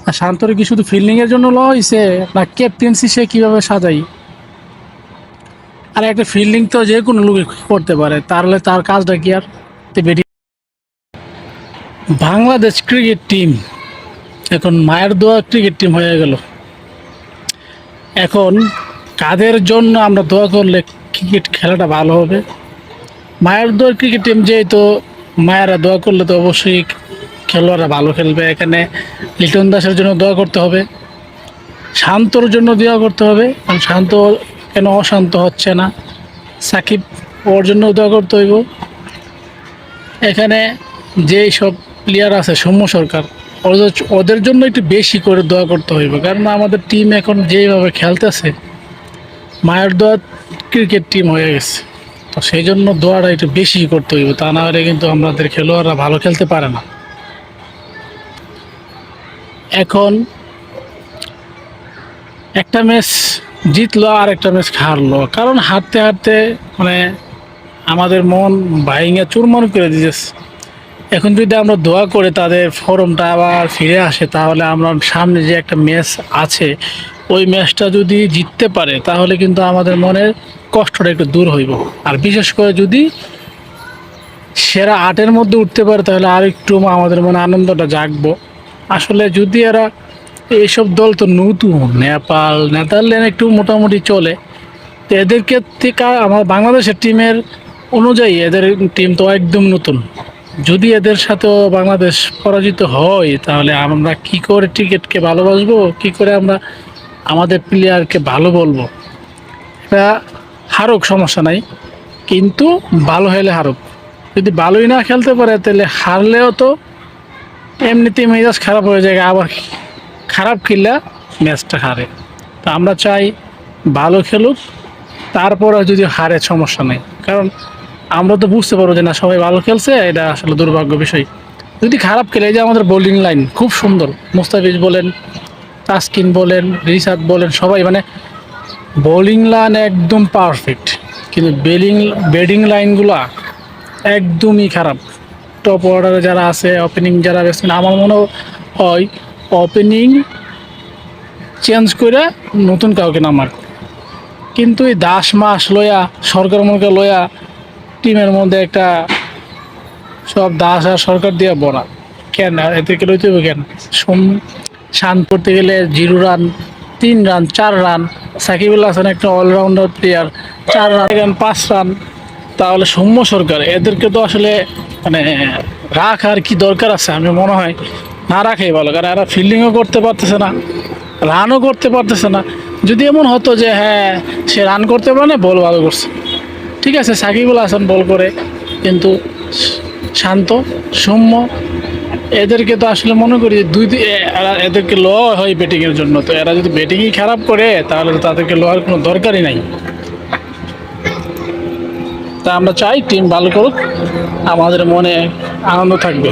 আর শান্তরে কি শুধু ফিল্ডিং এর জন্য লওয়া হয়েছে, না ক্যাপ্টেন্সি সে কিভাবে সাজাই? আর একটা ফিল্ডিং তো যে কোনো লোক করতে পারে, তাহলে তার কাজটা কি আর? বাংলাদেশ ক্রিকেট টিম এখন মায়ের দোয়া ক্রিকেট টিম হয়ে গেল। এখন কাদের জন্য আমরা দোয়া করলে ক্রিকেট খেলাটা ভালো হবে? মায়ের দোয়ার ক্রিকেট টিম যেহেতু, মায়েরা দোয়া করলে তো অবশ্যই খেলোয়াড়রা ভালো খেলবে। এখানে লিটন দাসের জন্য দোয়া করতে হবে, শান্তর জন্য দোয়া করতে হবে, কারণ শান্ত কেন অশান্ত হচ্ছে না। সাকিব, ওর জন্য দোয়া করতে হইব। এখানে যেই সব প্লেয়ার আছে, সৌম্য সরকার, ওদের জন্য একটু বেশি করে দোয়া করতে হইব, কারণ আমাদের টিম এখন যেভাবে খেলতেছে মায়ের দোয়া ক্রিকেট টিম হয়ে গেছে। তো সেই জন্য দোয়াটা একটু বেশি করতে হইব, তা না হলে কিন্তু আমাদের খেলোয়াড়রা ভালো খেলতে পারে না। এখন একটা ম্যাচ জিতলো আর একটা ম্যাচ হারলো, কারণ হারতে হারতে মানে আমাদের মন ভাইঙ্গা চুরমার করে দিতেছে। এখন যদি আমরা দোয়া করে তাদের ফর্মটা আবার ফিরে আসে, তাহলে আমরা সামনে যে একটা ম্যাচ আছে ওই ম্যাচটা যদি জিততে পারে, তাহলে কিন্তু আমাদের মনের কষ্টটা একটু দূর হইব। আর বিশেষ করে যদি সেরা 8-এর মধ্যে উঠতে পারে, তাহলে আর একটু আমাদের মনে আনন্দটা জাগবো। আসলে যদি এরা, এইসব দল তো নতুন, নেপাল নেদারল্যান্ড একটু মোটামুটি চলে, তো এদেরকে থেকে আমার বাংলাদেশের টিমের অনুযায়ী এদের টিম তো একদম নতুন। যদি এদের সাথেও বাংলাদেশ পরাজিত হয়, তাহলে আমরা কি করে ক্রিকেটকে ভালোবাসবো, কি করে আমরা আমাদের প্লেয়ারকে ভালো বলবো? এটা হারুক সমস্যা নাই, কিন্তু ভালো হলে হারুক। যদি ভালোই না খেলতে পারে, তাহলে হারলেও তো এমনিতেই মেজাজ খারাপ হয়ে যায়, আবার খারাপ খেললে ম্যাচটা হারে। তো আমরা চাই ভালো খেলুক, তারপরে যদি হারে সমস্যা নেই, কারণ আমরা তো বুঝতে পারবো যে না, সবাই ভালো খেলছে, এটা আসলে দুর্ভাগ্য বিষয়। যদি খারাপ খেলে, এই যে আমাদের বোলিং লাইন খুব সুন্দর, মুস্তাফিজ বলেন, তাসকিন বলেন, রিশাদ বলেন, সবাই মানে বোলিং লাইন একদম পারফেক্ট, কিন্তু ব্যাটিং লাইনগুলা একদমই খারাপ। টপ অর্ডারে যারা আছে, ওপেনিং যারা ব্যাটসম্যান, আমার মনে হয় ওপেনিং চেঞ্জ করে নতুন কাউকে নামার। কিন্তু এই দাস মাস লয়া, সরকার মনকে লয়া টিমের মধ্যে একটা সব দাস আর সরকার দিয়ে বড়া কেন? এদেরকে লইতে হবে কেন? শান করতে গেলে 0 run, 3 run, 4 run. Sakibul Hasan একটা অলরাউন্ডার প্লেয়ার, 4 রান, 5 রান। তাহলে সৌম্য সরকার, এদেরকে তো আসলে মানে রাখার কি দরকার আছে? আমি মনে হয় না রাখাই ভালো, কারণ এরা ফিল্ডিংও করতে পারতেছে না, রানও করতে পারতেছে না। যদি এমন হতো যে হ্যাঁ, সে রান করতে পারে না, বল ভালো করছে, ঠিক আছে, সাকিবুল হাসান বল করে, কিন্তু শান্ত, সৌম্য, এদেরকে তো আসলে মনে করি যে এদেরকে ল হয় ব্যাটিংয়ের জন্য। তো এরা যদি ব্যাটিংই খারাপ করে, তাহলে তো তাদেরকে লোয়ার কোনো দরকারই নাই। তা আমরা চাই টিম ভালো করুক, আমাদের মনে আনন্দ থাকবে।